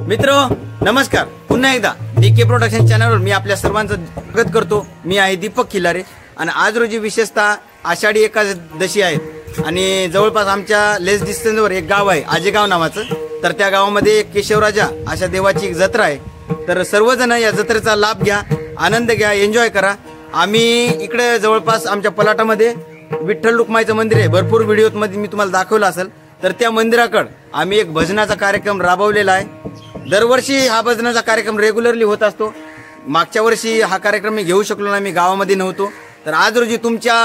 मित्र नमस्कार, पुन्हा एकदा डीके प्रोडक्शन चॅनलवर मी आपल्या सर्वांचं स्वागत करतो। मी आहे दीपक खिलारे आणि आज रोजी विशेषतः आषाढी एकादशी आहे आणि जवळपास आमच्या लेस डिस्टन्सवर एक गाव आहे आजेगाव नावाचं। तर त्या गावामध्ये केशवराजा अशा देवाची जत्रा आहे। तर सर्वजण या जत्रेचा लाभ घ्या, आनंद घ्या, एन्जॉय करा। आम्ही इकडे जवळपास आमच्या पलाटामध्ये विठ्ठल रुक्माईचं मंदिर आहे, भरपूर व्हिडिओमध्ये मी तुम्हाला दाखवलं असेल। तर त्या मंदिराकडे आम्ही एक भजनाचा कार्यक्रम राबवलेला आहे। दरवर्षी हा भजनाचा कार्यक्रम रेग्युलरली होत असतो। मागच्या वर्षी हा कार्यक्रम मी घेऊ शकलो नाही, मी गावामध्ये नव्हतो। तर आज रोजी तुमच्या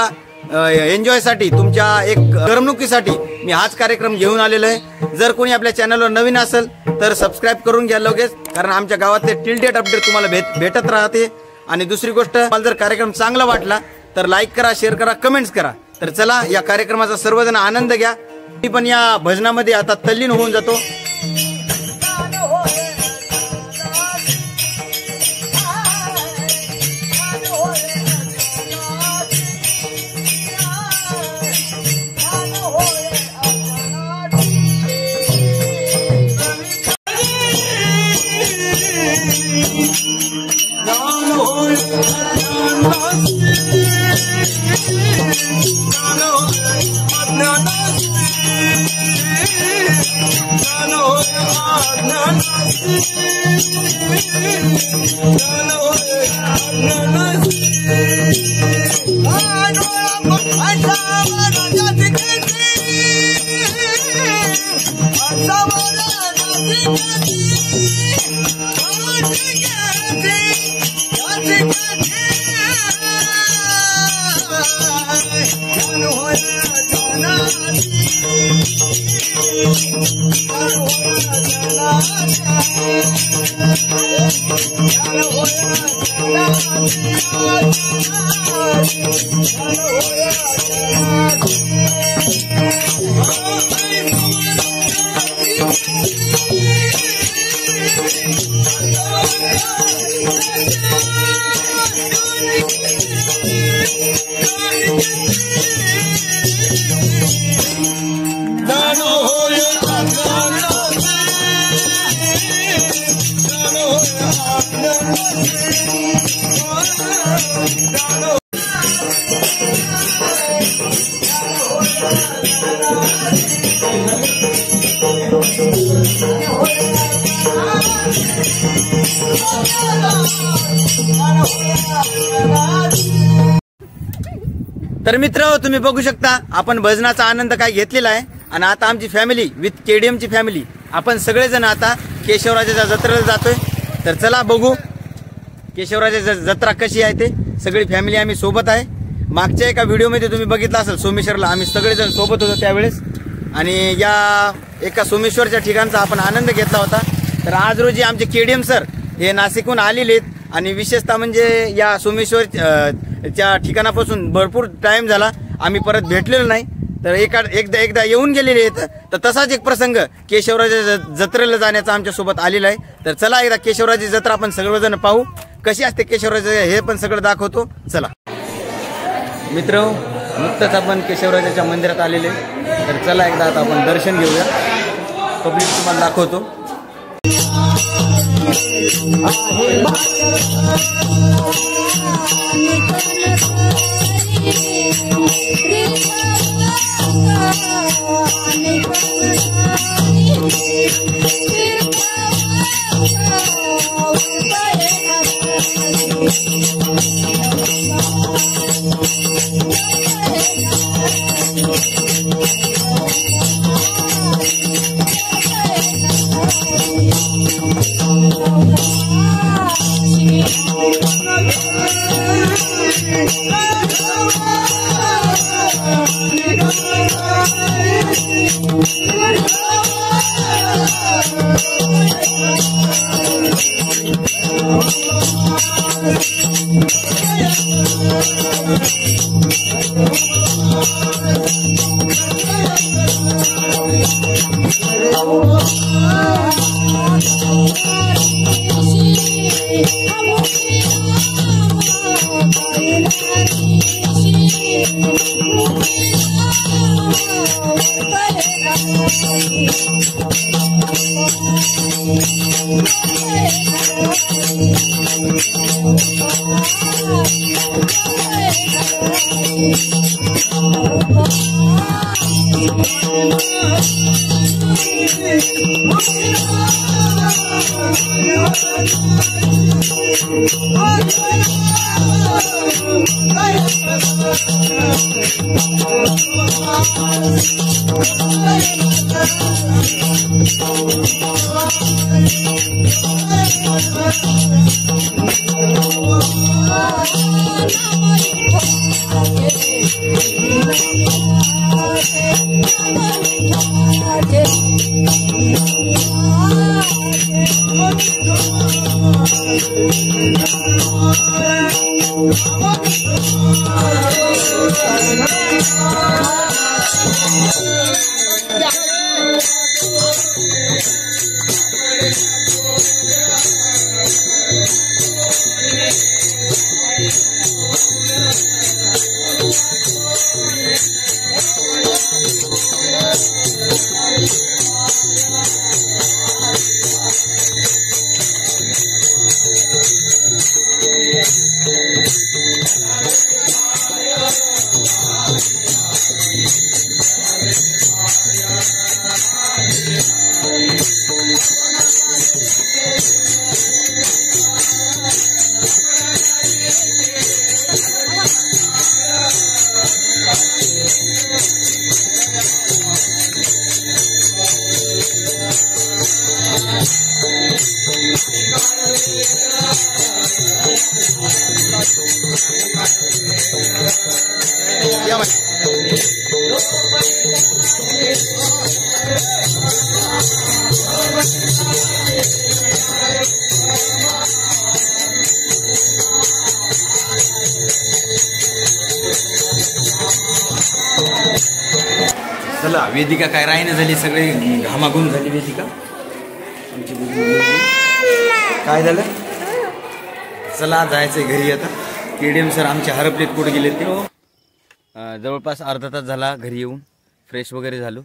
एन्जॉयसाठी, तुमच्या एक करमणुकीसाठी मी हाच कार्यक्रम घेऊन आलेलो आहे। जर कोणी आपल्या चॅनलवर नवीन असेल तर सबस्क्राइब करून घ्या लगेच, कारण आमच्या गावातले टिल डेट अपडेट तुम्हाला भेटत राहते। आणि दुसरी गोष्ट, मला जर कार्यक्रम चांगला वाटला तर लाईक करा, शेअर करा, कमेंट्स करा। तर चला या कार्यक्रमाचा सर्वजण आनंद घ्या। मी पण या भजनामध्ये आता तल्लीन होऊन जातो। तर मित्र तुम्ही बघू शकता आपण भजनाचा आनंद काय घेतलेला आहे। आणि आता आमची फॅमिली विथ केडीएम ची फॅमिली आपण सगळेजण आता केशवराजाच्या जत्रेला जातोय। तर चला बघू केशवराजाची जत्रा कशी आहे ते। सगळी फॅमिली आम्ही सोबत आहे। मागच्या एका व्हिडिओमध्ये तुम्ही बघितलं असेल सोमेश्वरला आम्ही सगळेजण सोबत होतो त्यावेळेस, आणि या एका सोमेश्वरच्या ठिकाणचा आपण आनंद घेतला होता। तर आज रोजी आमचे केडीएम सर हे नाशिकहून आलेले आहेत आणि विशेषतः म्हणजे या सोमेश्वर च्या ठिकाणापासून भरपूर टाइम झाला आम्ही परत भेटलेलो नाही। तर एकदा येऊन गेलेले आहेत। तर तसाच एक प्रसंग केशवराजा जत्रेला जाण्याचा आमच्या सोबत आलेला आहे। तर चला एकदा केशवराजाची जत्रा आपण सर्वजण पाहू, कशी असते केशवराजा हे पण सगळं दाखवतो। चला मित्र, नुकतंच आपण केशवराजाच्या मंदिरात आलेले, तर चला एकदा आता आपण दर्शन घेऊया, पब्लिक तुम्हाला दाखवतो। चला वेदिका काय राहीन झाली, सगळे घामाघूम झाली वेदिका आमची. काय झालं? चला जायचंय घरी आता. केडीएम सर आमचे हरपलेत, कुठे गेले ते. जवळपास अर्धा तास झाला घरी येऊन, फ्रेश वगैरे झालो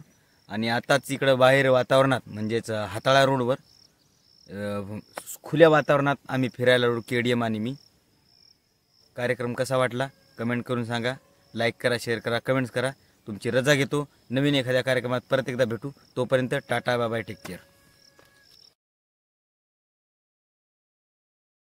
आणि आताच इकडं बाहेर वातावरणात म्हणजेच हाताळा रोडवर खुल्या वातावरणात आम्ही फिरायला आलो, केडीएम आणि मी. कार्यक्रम कसा वाटला कमेंट करून सांगा, लाईक करा, शेअर करा, कमेंट्स करा. तुमची रजा घेतो. नवीन एखाद्या कार्यक्रमात परत एकदा भेटू. तोपर्यंत tata, bye bye, take care.